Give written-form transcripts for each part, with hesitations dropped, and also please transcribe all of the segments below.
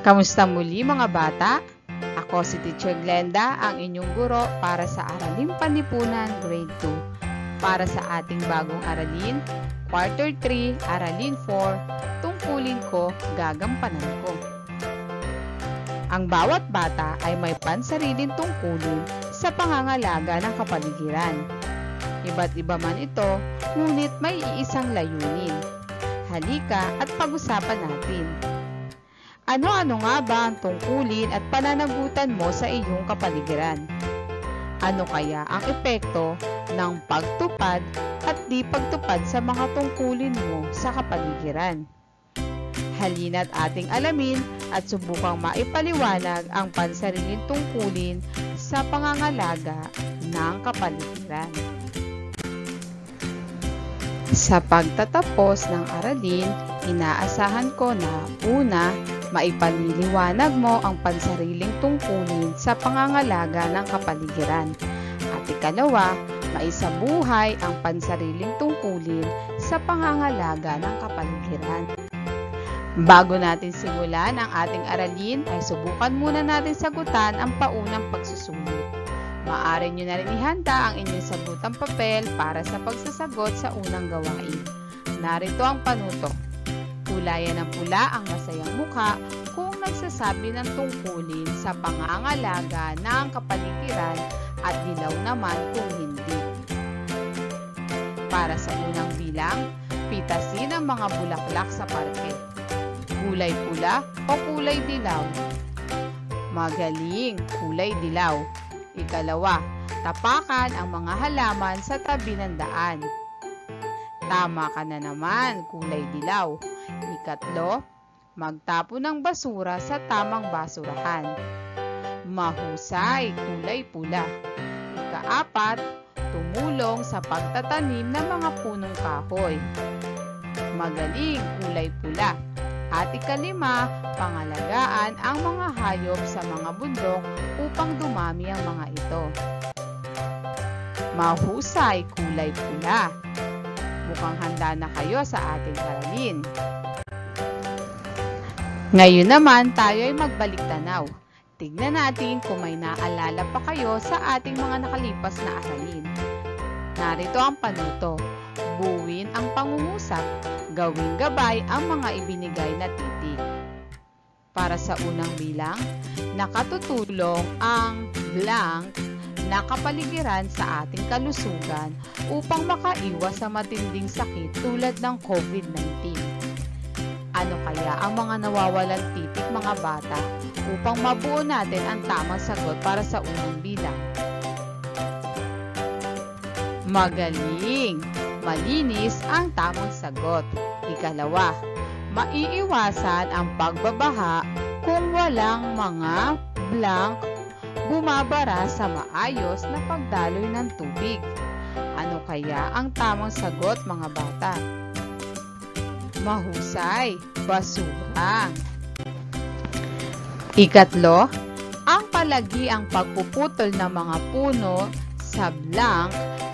Kamusta muli mga bata? Ako si Teacher Glenda, ang inyong guro para sa Araling Panlipunan Grade 2. Para sa ating bagong aralin, Quarter 3, Aralin 4, Tungkulin ko, Gagampanan ko. Ang bawat bata ay may pansariling tungkulin sa pangangalaga ng kapaligiran. Iba't iba man ito, ngunit may iisang layunin. Halika at pag-usapan natin. Ano-ano nga ba ang tungkulin at pananagutan mo sa iyong kapaligiran? Ano kaya ang epekto ng pagtupad at di pagtupad sa mga tungkulin mo sa kapaligiran? Halina't ating alamin at subukang maipaliwanag ang pansariling tungkulin sa pangangalaga ng kapaligiran. Sa pagtatapos ng aralin, inaasahan ko na una, maipaliliwanag mo ang pansariling tungkulin sa pangangalaga ng kapaligiran. At ikalawa, maisabuhay ang pansariling tungkulin sa pangangalaga ng kapaligiran. Bago natin simulan ang ating aralin, ay subukan muna natin sagutan ang paunang pagsusulit. Maaari nyo na rin ihanda ang inyong sagutang papel para sa pagsasagot sa unang gawain. Narito ang panuto. Kulayan ng pula ang masayang mukha kung nagsasabi ng tungkulin sa pangangalaga ng kapaligiran at dilaw naman kung hindi. Para sa unang bilang, pitasin ang mga bulaklak sa parke. Kulay pula o kulay dilaw? Magaling, kulay dilaw. Ikalawa, tapakan ang mga halaman sa tabi ng daan. Tama ka na naman, kulay dilaw. Ikatlo, magtapon ng basura sa tamang basurahan. Mahusay, kulay pula. Ikaapat, tumulong sa pagtatanim ng mga punong kahoy. Magaling, kulay pula. At ikalima, pangalagaan ang mga hayop sa mga bundok upang dumami ang mga ito. Mahusay, kulay pula. Mukhang handa na kayo sa ating aralin. Ngayon naman, tayo ay magbalik tanaw. Tignan natin kung may naalala pa kayo sa ating mga nakalipas na aralin. Narito ang panuto. Buuin ang pangungusap. Gawing gabay ang mga ibinigay na titik. Para sa unang bilang, nakatutulong ang blank na kapaligiran sa ating kalusugan upang makaiwas sa matinding sakit tulad ng COVID-19. Ano kaya ang mga nawawalang titik mga bata upang mabuo natin ang tamang sagot para sa unang bilang? Magaling! Malinis ang tamang sagot. Ikalawa, maiiwasan ang pagbabaha kung walang mga blank bumabara sa maayos na pagdaloy ng tubig. Ano kaya ang tamang sagot mga bata? Mahusay, basura. Ikatlo, ang palagi ang pagpuputol ng mga puno sa blank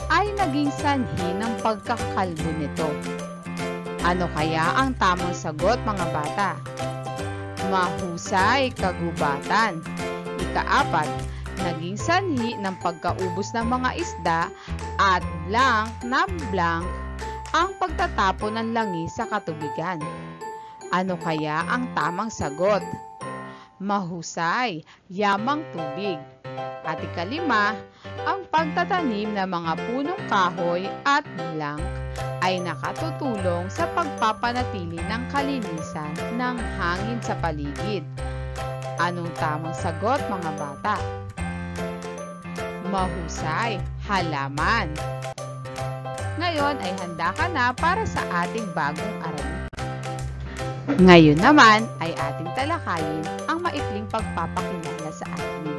ay naging sanhi ng pagkakalbo nito. Ano kaya ang tamang sagot mga bata? Mahusay, kagubatan. Ikaapat, naging sanhi ng pagkaubos ng mga isda at blank na blank ang pagtatapon ng langis sa katubigan. Ano kaya ang tamang sagot? Mahusay, yamang tubig. At ikalima, ang pagtatanim ng mga punong kahoy at blank ay nakatutulong sa pagpapanatili ng kalinisan ng hangin sa paligid. Anong tamang sagot mga bata? Mahusay, halaman. Ngayon ay handa ka na para sa ating bagong aralin. Ngayon naman ay ating talakayin ang maikling pagpapakilala sa atin.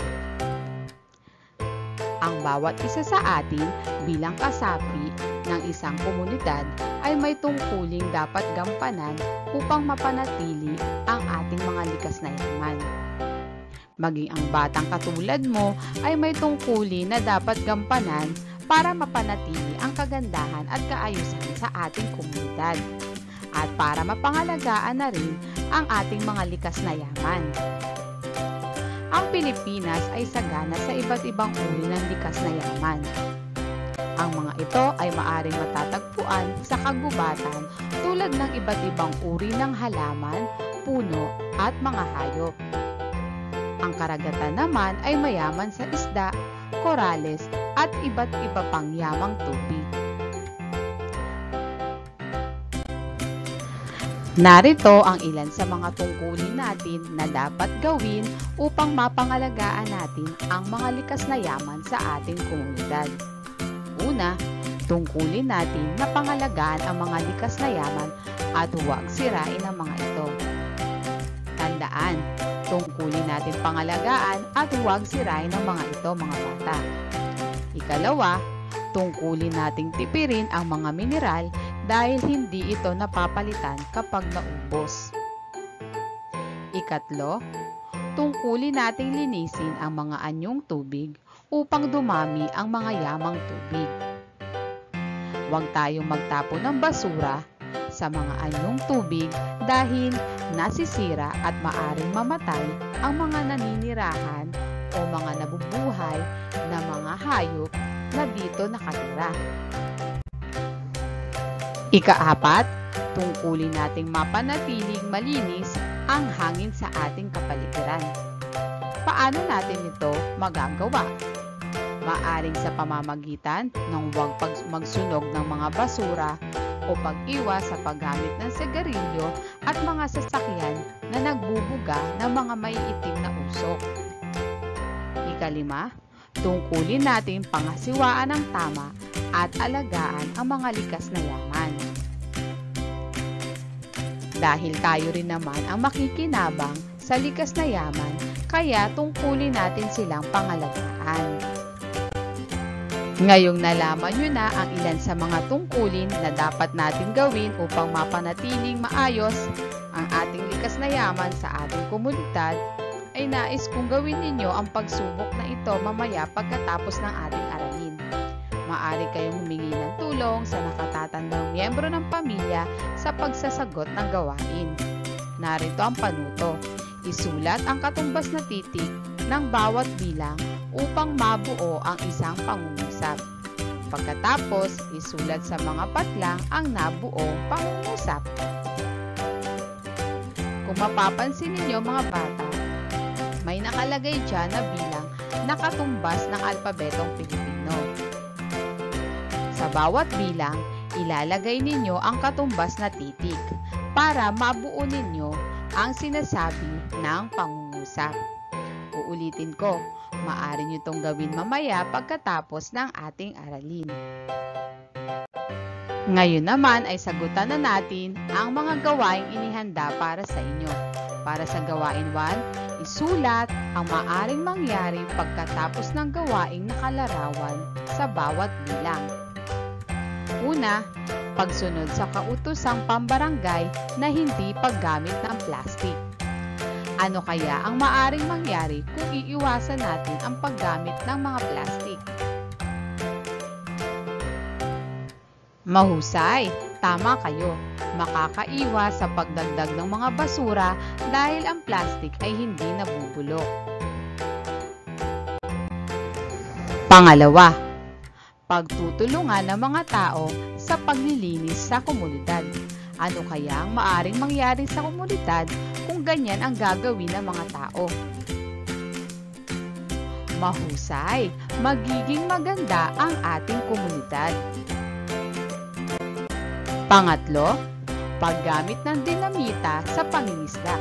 Ang bawat isa sa atin bilang kasapi ng isang komunidad ay may tungkuling dapat gampanan upang mapanatili ang ating mga likas na yaman. Maging ang batang katulad mo ay may tungkulin na dapat gampanan para mapanatili ang kagandahan at kaayusan sa ating komunidad. at para mapangalagaan na rin ang ating mga likas na yaman. Ang Pilipinas ay sagana sa iba't ibang uri ng likas na yaman. Ang mga ito ay maaring matatagpuan sa kagubatan tulad ng iba't ibang uri ng halaman, puno at mga hayop. Ang karagatan naman ay mayaman sa isda, korales at iba't iba pang yamang tubig. Narito ang ilan sa mga tungkulin natin na dapat gawin upang mapangalagaan natin ang mga likas na yaman sa ating komunidad. Una, tungkulin natin na pangalagaan ang mga likas na yaman at huwag sirain ang mga ito. Tandaan, tungkulin natin pangalagaan at huwag sirain ang mga ito, mga bata. Ikalawa, tungkulin nating tipirin ang mga mineral dahil hindi ito napapalitan kapag naubos. Ikatlo, tungkulin nating linisin ang mga anyong tubig upang dumami ang mga yamang tubig. Huwag tayong magtapon ng basura sa mga anyong tubig dahil nasisira at maaring mamatay ang mga naninirahan o mga nabubuhay na mga hayop na dito nakatira. Ika-apat, tungkulin nating mapanatiling malinis ang hangin sa ating kapaligiran. Paano natin ito magagawa? Maaring sa pamamagitan ng huwag magsunog ng mga basura o pag-iwas sa paggamit ng sigarilyo at mga sasakyan na nagbubuga ng mga maiitim na usok. Ikalima, tungkulin natin pangasiwaan ng tama at alagaan ang mga likas na yaman. Dahil tayo rin naman ang makikinabang sa likas na yaman, kaya tungkulin natin silang pangalagaan. Ngayong nalaman nyo na ang ilan sa mga tungkulin na dapat natin gawin upang mapanatiling maayos ang ating likas na yaman sa ating komunidad, ay nais kong gawin ninyo ang pagsubok na ito mamaya pagkatapos ng ating aralin. Maaari kayong humingi ng tulong sa nakatatandang miyembro ng pamilya sa pagsasagot ng gawain. Narito ang panuto. Isulat ang katumbas na titik ng bawat bilang upang mabuo ang isang pangungusap. Pagkatapos, isulat sa mga patlang ang nabuong pangungusap. Kung mapapansin ninyo mga bata, may nakalagay dyan na bilang na katumbas ng alpabetong Pilipino. Sa bawat bilang, ilalagay ninyo ang katumbas na titik para mabuo ninyo ang sinasabi ng pangungusap. Uulitin ko, maaari nyo itong gawin mamaya pagkatapos ng ating aralin. Ngayon naman ay sagutan na natin ang mga gawaing inihanda para sa inyo. Para sa gawain 1, isulat ang maaring mangyari pagkatapos ng gawaing nakalarawan sa bawat bilang. Una, pagsunod sa kautosang pambarangay na hindi paggamit ng plastik. Ano kaya ang maaring mangyari kung iiwasan natin ang paggamit ng mga plastik? Mahusay, tama kayo. Makakaiwas sa pagdagdag ng mga basura dahil ang plastik ay hindi nabubulok. Pangalawa, pagtutulungan ng mga tao sa paglilinis sa komunidad. Ano kaya ang maaring mangyari sa komunidad kung ganyan ang gagawin ng mga tao? Mahusay, magiging maganda ang ating komunidad. Pangatlo, paggamit ng dinamita sa pangingisda.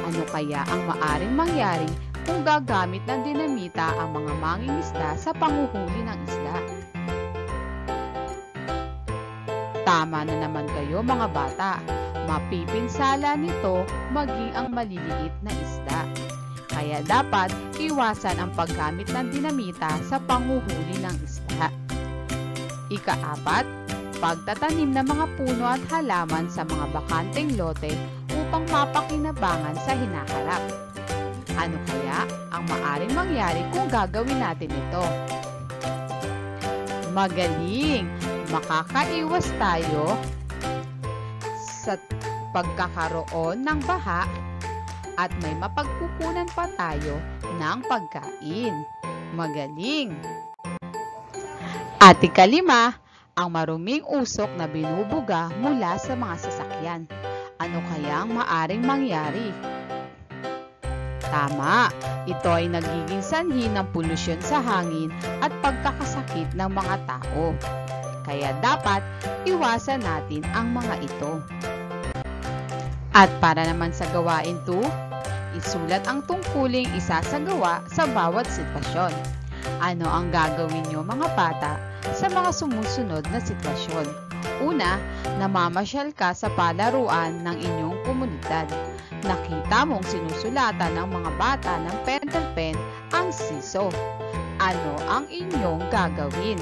Ano kaya ang maaring mangyari kung gagamit ng dinamita ang mga mangingisda sa panguhuli ng isda? Tama na naman kayo mga bata, mapipinsala nito maging ang maliliit na isda. Kaya dapat iwasan ang paggamit ng dinamita sa panguhuli ng isda. Ika-4, pagtatanim ng mga puno at halaman sa mga bakanteng lote upang mapakinabangan sa hinaharap. Ano kaya ang maaring mangyari kung gagawin natin ito? Magaling! Makakaiwas tayo sa pagkakaroon ng baha at may mapagkukunan pa tayo ng pagkain. Magaling! At ikalima, ang maruming usok na binubuga mula sa mga sasakyan. Ano kayang maaring mangyari? Tama, ito ay nagiging sanhi ng polusyon sa hangin at pagkakasakit ng mga tao. Kaya dapat iwasan natin ang mga ito. At para naman sa gawain 2, isulat ang tungkuling isasagawa sa bawat sitwasyon. Ano ang gagawin nyo mga bata sa mga sumusunod na sitwasyon? Una, namamasyal ka sa palaruan ng inyong komunidad. Nakita mong sinusulatan ng mga bata ng pentel pen ang siso. Ano ang inyong gagawin?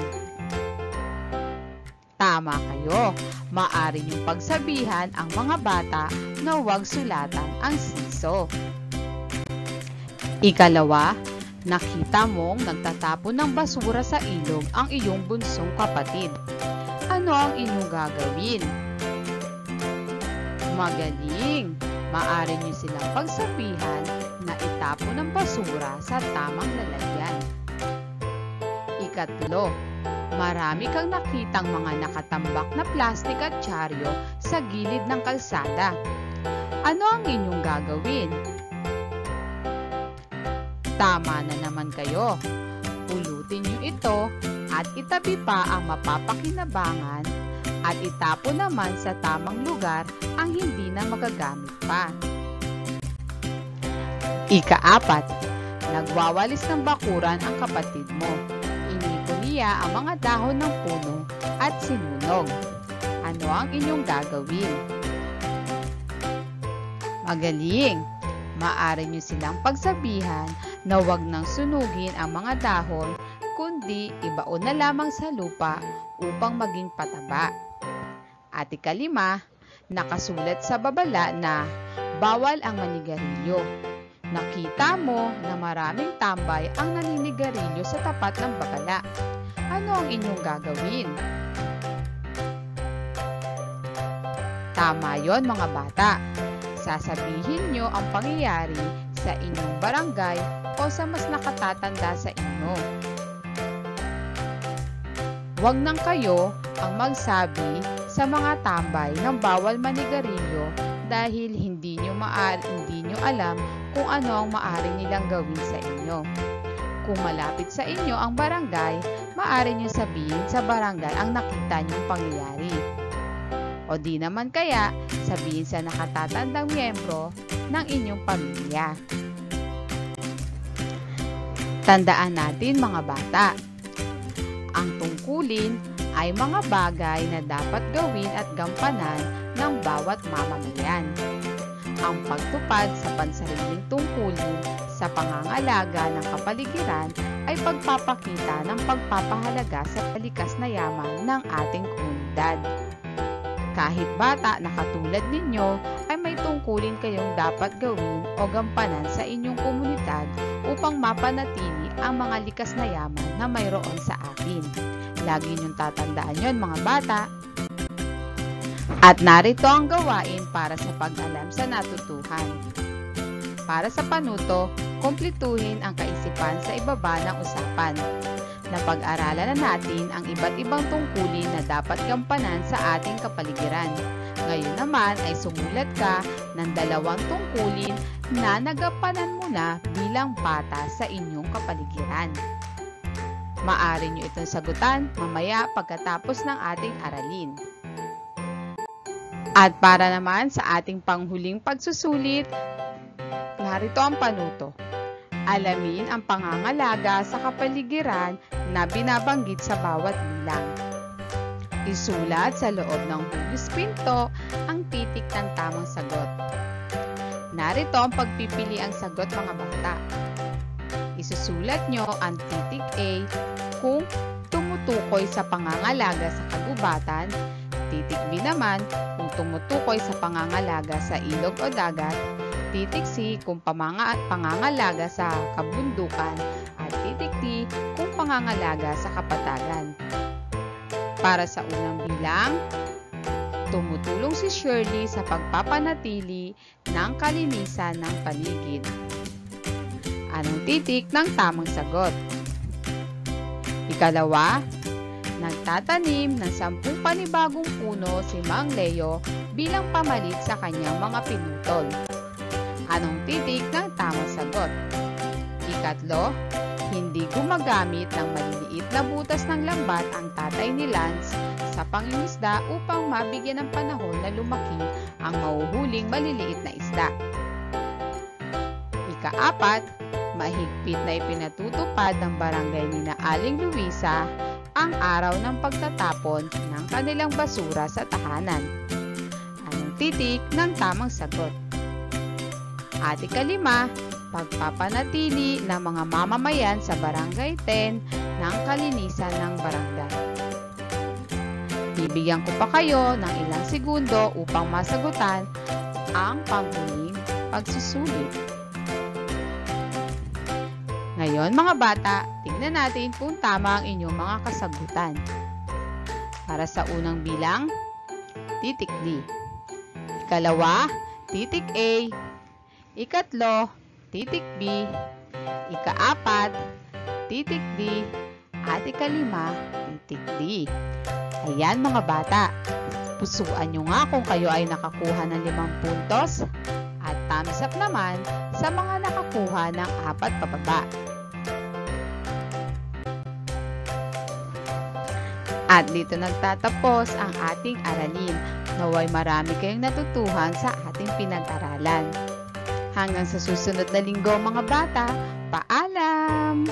Tama kayo, maaari niyong pagsabihan ang mga bata na huwag sulatan ang siso. Ikalawa, nakita mong nagtatapon ng basura sa ilog ang iyong bunsong kapatid. Ano ang inyong gagawin? Magaling! Maaari niyo silang pagsabihan na itapon ng basura sa tamang lalagyan. Ikatlo, marami kang nakitang mga nakatambak na plastik at dyaryo sa gilid ng kalsada. Ano ang inyong gagawin? Tama na naman kayo. Pulutin niyo ito at itabi pa ang mapapakinabangan at itapon naman sa tamang lugar ang hindi na magagamit pa. Ika-4, nagwawalis ng bakuran ang kapatid mo. Inipon niya ang mga dahon ng puno at sinunog. Ano ang inyong gagawin? Magaling! Maaari niyo silang pagsabihan na huwag nang sunugin ang mga dahon, kundi ibaon na lamang sa lupa upang maging pataba. At ikalima, nakasulat sa babala na bawal ang manigarilyo. Nakita mo na maraming tambay ang naninigarilyo sa tapat ng babala. Ano ang inyong gagawin? Tama yon mga bata. Sasabihin nyo ang pangyayari sa inyong barangay o sa mas nakatatanda sa inyo. Huwag nang kayo ang magsabi sa mga tambay ng bawal manigarilyo dahil hindi nyo alam kung ano ang maaari nilang gawin sa inyo. Kung malapit sa inyo ang barangay, maaari nyo sabihin sa barangay ang nakita nyong pangyayari. O di naman kaya, sabihin sa nakatatandang miyembro ng inyong pamilya. Tandaan natin mga bata, ang tungkulin ay mga bagay na dapat gawin at gampanan ng bawat mamamayan. Ang pagtupad sa pansariling tungkulin sa pangangalaga ng kapaligiran ay pagpapakita ng pagpapahalaga sa likas na yaman ng ating komunidad. Kahit bata na katulad ninyo ay may tungkulin kayong dapat gawin o gampanan sa inyong komunidad upang mapanatili ang mga likas na yaman na mayroon sa atin. Lagi niyong tatandaan yon mga bata. At narito ang gawain para sa pag-alam sa natutuhan. Para sa panuto, kumpletuhin ang kaisipan sa ibaba ng usapan. Napag-aralan na natin ang iba't ibang tungkulin na dapat gampanan sa ating kapaligiran. Ngayon naman ay sumulat ka ng 2 tungkulin na nagampanan mo na bilang bata sa inyong kapaligiran. Maaari nyo itong sagutan mamaya pagkatapos ng ating aralin. At para naman sa ating panghuling pagsusulit, narito ang panuto. Alamin ang pangangalaga sa kapaligiran na binabanggit sa bawat bilang. Isulat sa loob ng hugis pinto ang titik ng tamang sagot. Narito ang pagpipili ang sagot mga bata. Isusulat nyo ang titik A kung tumutukoy sa pangangalaga sa kagubatan, titik B naman kung tumutukoy sa pangangalaga sa ilog o dagat, titik C kung pangangalaga sa kabundukan, at titik D kung pangangalaga sa kapatagan. Para sa unang bilang, tumutulong si Shirley sa pagpapanatili ng kalinisan ng paligid? Anong titik ng tamang sagot? Ikalawa, nagtatanim ng 10 panibagong puno si Mang Leo bilang pamalit sa kanyang mga pinutol. Anong titik ng tamang sagot? Ikatlo, hindi gumagamit ng maliliit na butas ng lambat ang tatay ni Lance sa pangingisda upang mabigyan ng panahon na lumaki ang mahuhuling maliliit na isda. Ikaapat, mahigpit na ipinatutupad ng barangay ni na Aling Luisa ang araw ng pagtatapon ng kanilang basura sa tahanan. Anong titik ng tamang sagot? At ikalima, pagpapanatili ng mga mamamayan sa Barangay 10 ng kalinisan ng barangay. Bibigyan ko pa kayo ng ilang segundo upang masagutan ang panghuling pagsusulit. Ngayon mga bata, tingnan natin kung tama ang inyong mga kasagutan. Para sa unang bilang, titik D. Ikalawa, titik A. Ikatlo, titik B. Ikaapat, titik D. At ikalima, titik D. Ayan mga bata, pusuan nyo nga kung kayo ay nakakuha ng 5 puntos at thumbs up naman sa mga nakakuha ng 4 pababa. At dito nagtatapos ang ating aralin. Naway marami kayong natutuhan sa ating pinag-aralan. Hanggang sa susunod na linggo mga bata, paalam!